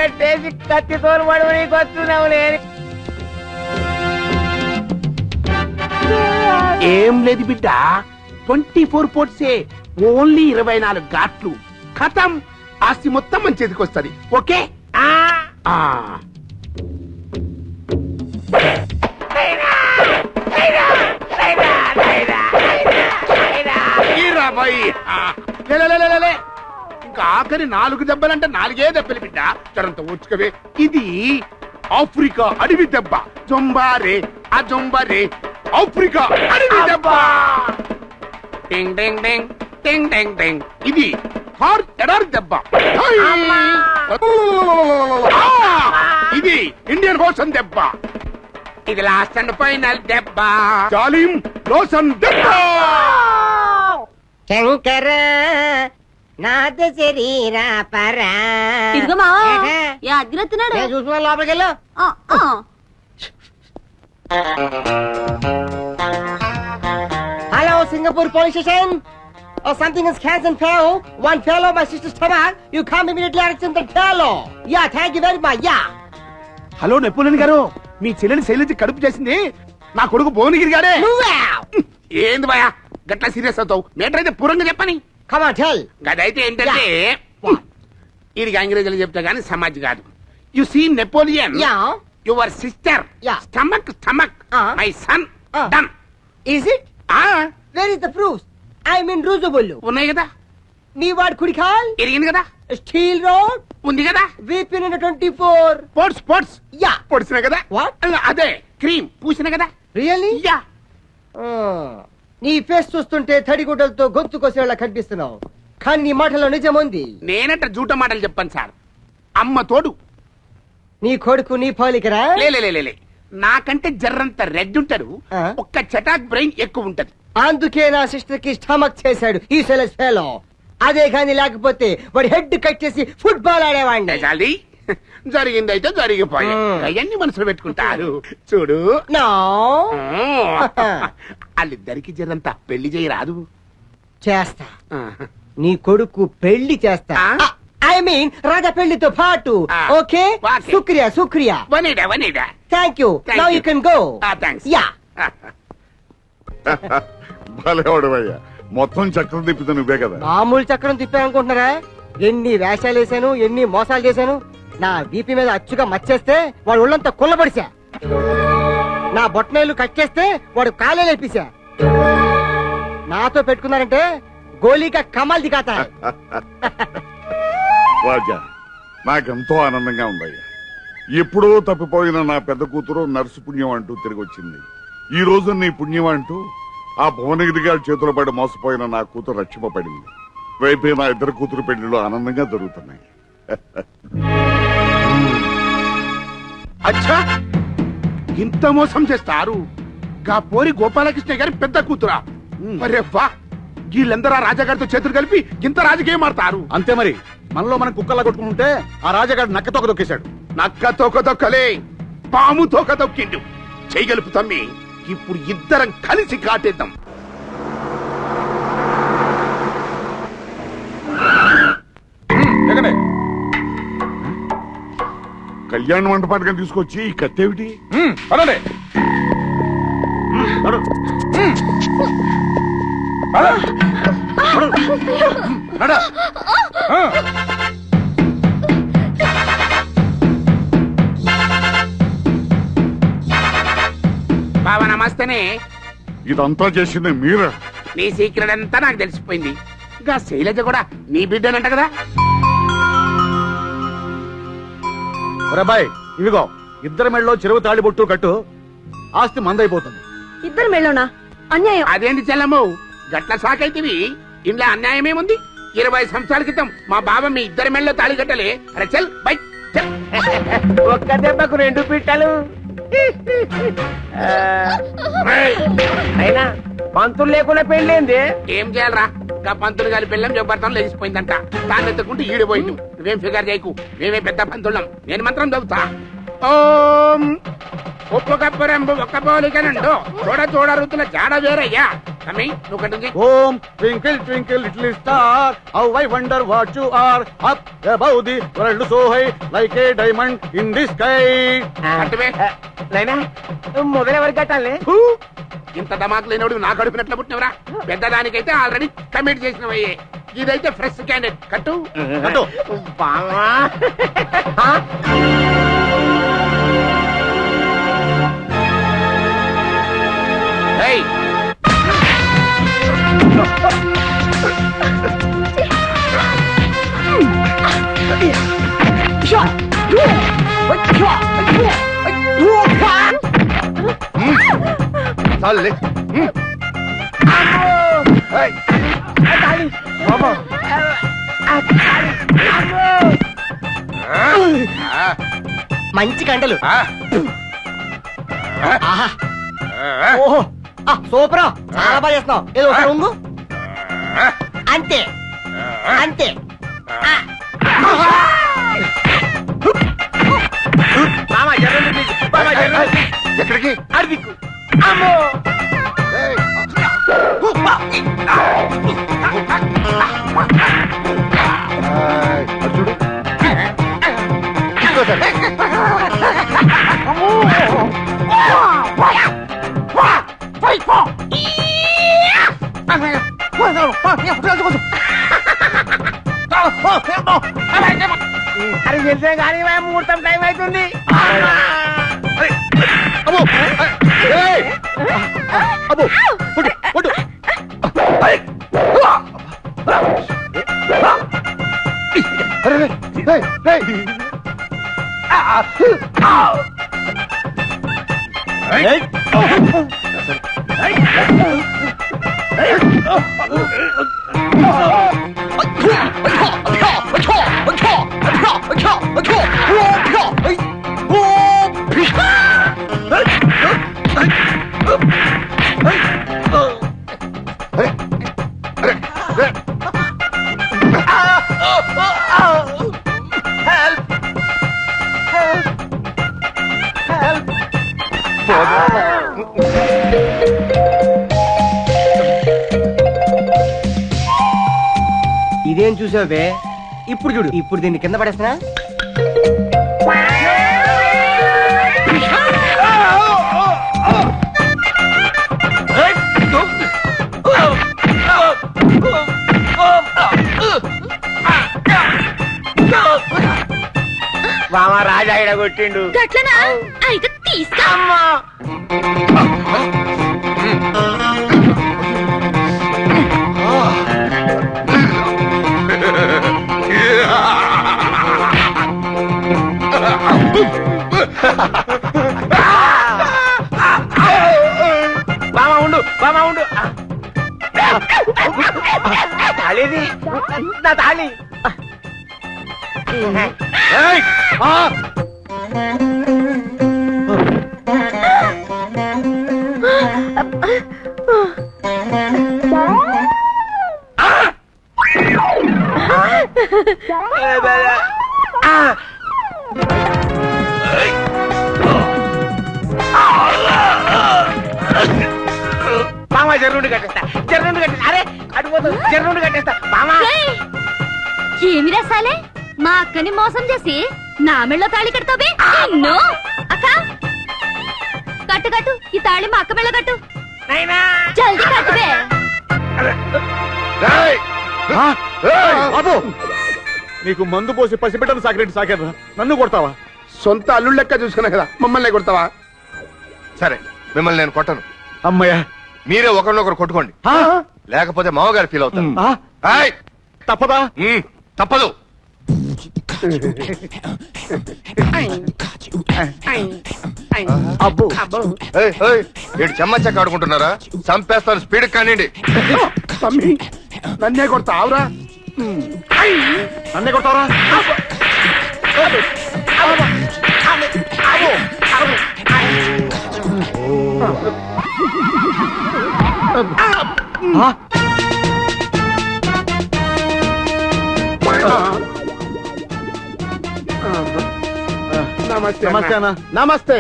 కట్టేసి కత్తితోలు పడువు నీకు వస్తున్నావు నేను. ఏం లేదు బిడ్డ, 24 పోర్ట్సే, ఓన్లీ 24 ఘాట్లు. ఖతం, ఆస్తి మొత్తం మన చేతికి వస్తుంది. ఓకే ఇంకా ఆఖరి 4 దెబ్బలంటే 4 దెబ్బలు బిడ్డ. జరంత ఊడ్చుకవే. ఇది ఆఫ్రికా అడవి దెబ్బ. జొంబారే ఆ జొంబారే ఆఫ్రికా అడవి దెబ్బ. టింగ్ టింగ్ టింగ్ టింగ్ టింగ్ టింగ్. ఇది హార్ ఎడారి దెబ్బ. ఇది ఇండియన్ ఓషన్ దెబ్బ. ఇది లాస్ట్ అండ్ ఫైనల్ దెబ్బ. జాలిం లోషన్ దెబ్బ. శంకర నాద శరీర పరా. ఇదిగో మావా, అగ్గిరెత్తున్నాడు. చూసుకున్నా లోపలికి వెళ్ళు. Hello Singapore police station. Something is cancer fellow. One fellow my sister's stomach. You come immediately action the fellow. Yeah, thank you very much. Yeah. Hello Napoleon గారు, మీ చెల్లెని శైలజ కడుపు చేసింది నా కొడుకు భువనగిరి గారే. ఏంది భయ గట్లా సీరియస్ అవుతావు? మేటర్ అయితే పూర్వంగా చెప్పని. Come on, tell. గదైతే ఏంటంటే ఇది అంగ్రేజీలో చెప్తా గానీ సమాజ్ కాదు. You see Napoleon. Your sister stomach stomach my son done. Is it? Where is the proof? I mean రుజువులు ఉన్నాయి కదా. నీ వాడు కుడి కాల్ ఎరిగింది కదా. స్టీల్ రోడ్ ఉంది కదా. వీపీ 24 స్పోర్ట్స్ స్పోర్ట్స్ యా పొడిసిన కదా. అదే క్రీమ్ పూసిన కదా. రియల్లీ? యా. నీ ఫేస్ చూస్తుంటే తడిగుడ్డలతో గొంతు కోసేలా కనిపిస్తున్నావు, కానీ నీ మాటలో నిజముంది. నేనంట జూట మాటలు చెప్పాను సార్. అమ్మ తోడు నీ కొడుకు నీ పోలికరా? లే నాకంటే జర్రంత రెడ్ ఉంటాడు. ఒక్క చటాక్ బ్రెయిన్ ఎక్కువ ఉంటది. అందుకే నా సిస్టర్ కి స్టమక్ చేశాడు ఈ సెలస్ ఫెలో. అదే కానీ లేకపోతే వాడి హెడ్ కట్ చేసి ఫుట్బాల్ ఆడేవాడిని. జరిగింది అయితే జరిగిపోయా. అవన్నీ మనసులో పెట్టుకుంటారు. చూడు వాళ్ళిద్దరికి జరంతా పెళ్లి చేయరాదు. చేస్తా. నీ కొడుకు పెళ్లి చేస్తా. ఐ మీన్ రాజా పెళ్లితో పాటు. ఓకే శుక్రియా శుక్రియా. వనీడా thank you. Now you can go. Thanks. Yeah. భలేవాడవయ్యా, మొత్తం చక్రం తిప్పితే నువ్వే కదా. మామూలు చక్రం తిప్పానుకుంటున్నారా? ఎన్ని వేషాలు వేసాను, ఎన్ని మోసాలు చేశాను. నా వీపీ మీద అచ్చుగా మచ్చేస్తే వాడు ఒళ్ళంతా కుల్లబడిసా. నా బొట్టనేలు కట్ చేస్తే వాడు కాలే లేపేశా. నాతో పెట్టుకున్నారంటే గోలీగా కమాల్ దిగాతా. రాజా, నాకెంతో ఆనందంగా ఉందయ్యా. ఎప్పుడో తప్పిపోయిన నా పెద్ద కూతురు నర్సు పుణ్యం అంటూ తిరిగి వచ్చింది. ఈ రోజు నీ పుణ్యం అంటూ ఆ భువనగిరి గారి చేతుల పడి మోసపోయిన నా కూతురు రక్షింపబడింది. రేపే నా ఇద్దరు కూతురు పెళ్లిలో ఆనందంగా జరుగుతున్నాయి. అచ్చా, ఇంత మోసం చేస్తారు. గా పోరి గోపాలకృష్ణ గారి పెద్ద కూతురా? అరే వా, వీళ్ళందరూ ఆ రాజాగారితో చేతులు కలిపి ఇంత రాజకీయం ఆడతారు. అంతే మరి. మనలో మనం కుక్కలా కొట్టుకుంటే ఆ రాజాగారు నక్క తోక దొక్కేశాడు. నక్క తోక దొక్కలే, పాము తోక దొక్కిండు. చేయగలుపు తమ్మి. ఇప్పుడు ఇద్దరం కలిసి కాటేద్దాం. కళ్యాణ మండపానికి తీసుకొచ్చి ఈ కత్తేమిటి? బాబా నమస్తేనే. ఇదంతా చేసింది మీరా? నీ సీక్రెట్ అంతా నాకు తెలిసిపోయింది. ఇంకా శైలజ కూడా నీ బిడ్డనంట కదా. బాయ్, ఇవిగో ఇద్దరు మెళ్ళలో చెరువు తాళిబొట్టు కట్టు. ఆస్తి మందైపోతుంది. ఇద్దరు మెళ్ళోనా? అన్యాయం. అదేంటి చెల్లమ్మ గట్ల సాకైతివి? ఇంట్లో అన్యాయమేముంది? 20 సంవత్సరాల క్రితం మా బాబా మీ ఇద్దరి మెళ్ళలో తాళి కట్టలే. అరే చల్ బై. ఒక్క దెబ్బకు 2 పిట్టలు. అయినా పంతులు లేకుండా పెళ్ళేంది? ఏం చేయాలరా? ఇంకా పంతులు గారి పిల్లం జబర్తం లేచిపోయిందంట. తాను ఎత్తుకుంటూ ఈడిపోయింది. నువ్వేం ఫిగర్ చేయకు, మేమే పెద్ద పంతులం. నేను మంత్రం చదువుతా. ఓం ఉప్పు కప్పు రంబు ఒక్క పోలికనండు చూడ చూడ రుతుల జాడ వేరయ్యా తమ్మి నువ్వు కట్టింది ఓం twinkle twinkle little star how I wonder what you are up above the world so high like a diamond in the sky. కట్టవే మొదలెవరికి కట్టాలి? ఇంత ధమాకు లేనోడు నాకు అడుపునట్లు పుట్టినవరా. పెద్దదానికైతే ఆల్రెడీ కమిట్ చేసినవయ్యే, ఇదైతే ఫ్రెష్ క్యాండిడేట్. కట్టు కట్టు. ఏయ్, చాలులే. మంచి కండలు. ఆ, ఆహా. ఓహో సూపర్, చాలా బాగా చేస్తున్నావు. ఏదో ఒక ఉంగు. అంతే అంతే. ఎక్కడికి? ఏయ్, అటు చూడు. ఇంకోసారి. అరే తెలిసే కానీ ముహూర్తం టైం అవుతుంది. అబ్బో ఏయ్! అబ్బో కొట్టు కొట్టు. అరే, రే, రేయ్, రేయ్. ఏయ్! అరే, అరే, రే. ఇదేం చూసావే? ఇప్పుడు చూడు, ఇప్పుడు దీన్ని కింద పడేస్తున్నా. మామా రాజా ఇడ కొట్టిండు. గట్లనా? అయితే తీసుకో. బామా ఉండు, బామా ఉండు. తాళిది నా తాళి. ఏయ్! ఆ! మామా జర్రుండి కట్టేస్తా, జర్రుండి కట్టేస్తా. అరే అడిపోతుంది, జర్రుండి కట్టేస్తా. మామా ఏయ్! ఏమి రసాలే? మా అక్కని మోసం చేసి నా మెళ్ళో తాళి కడతావే నిన్ను. అక్క కట్టు కట్టు, ఈ తాళి మా అక్క మెళ్ళ కట్టు. నైనా జల్దీ కట్టువే. రేయ్. ఆ! రేయ్. బాబు నీకు మందు పోసి పసిబిడ్డను సాకిరెడ్డి సాకేరా, నన్ను కొడతావా? సొంత అల్లుడు లెక్క చూసుకున్నా కదా, మమ్మల్ని కొడతావా? సరే, మిమ్మల్ని నేను కొట్టను. అమ్మయ్యా. మీరే ఒకరినొకరు కొట్టుకోండి, ఆ? లేకపోతే మామగారు ఫీల్ అవుతారు. ఆ? ఏయ్, తప్పదా? తప్పదు. అబ్బో ఏయ్, ఏయ్, ఏడు చెమ్మచ్చక్క ఆడుకుంటున్నారా? చంపేస్తాను, స్పీడ్ కానివ్వండి. తమ్మి నన్నే కొడతావురా? నన్నే కొడతావరా? ఆ? నమస్తే నమస్తే అన్న. అన్న. నమస్తే.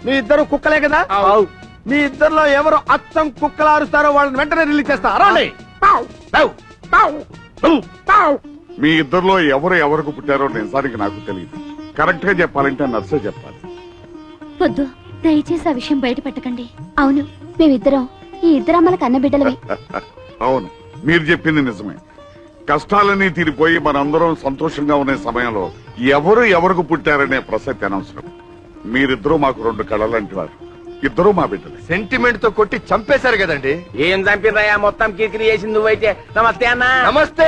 మీ ఇద్దరు కుక్కలే కదా? ఆవు. మీ ఇద్దరిలో ఎవరు అచ్చం కుక్కలు అరుస్తారో వాళ్ళని వెంటనే రిలీజ్ చేస్తా రండి. పావ్, పావ్, పావ్, పావ్, పావ్. మీ ఇద్దరిలో ఎవరు ఎవరికి పుట్టారో నిజానికి నాకు తెలియదు. కరెక్ట్ గా చెప్పాలంటే నర్సే చెప్పాలి. వద్దు, దయచేసి ఆ విషయం బయట పెట్టకండి. అవును, మేమిద్దరం ఈ ఇద్దరమ్మల కన్నబిడ్డలవి. అవును, మీరు చెప్పింది నిజమే. కష్టాలన్నీ తీరిపోయి మనందరం సంతోషంగా ఉన్న సమయంలో ఎవరు ఎవరికి పుట్టారనే ప్రసక్తి అనవసరం. మీరిద్దరూ మాకు 2 కళలంటి వారు. ఇద్దరూ మా బిడ్డలే. సెంటిమెంట్ తో కొట్టి చంపేశారు కదండి. ఏం చంపినయా మొత్తం కిరికిరి చేసింది నువ్వైతే. నమస్తే అన్న. నమస్తే.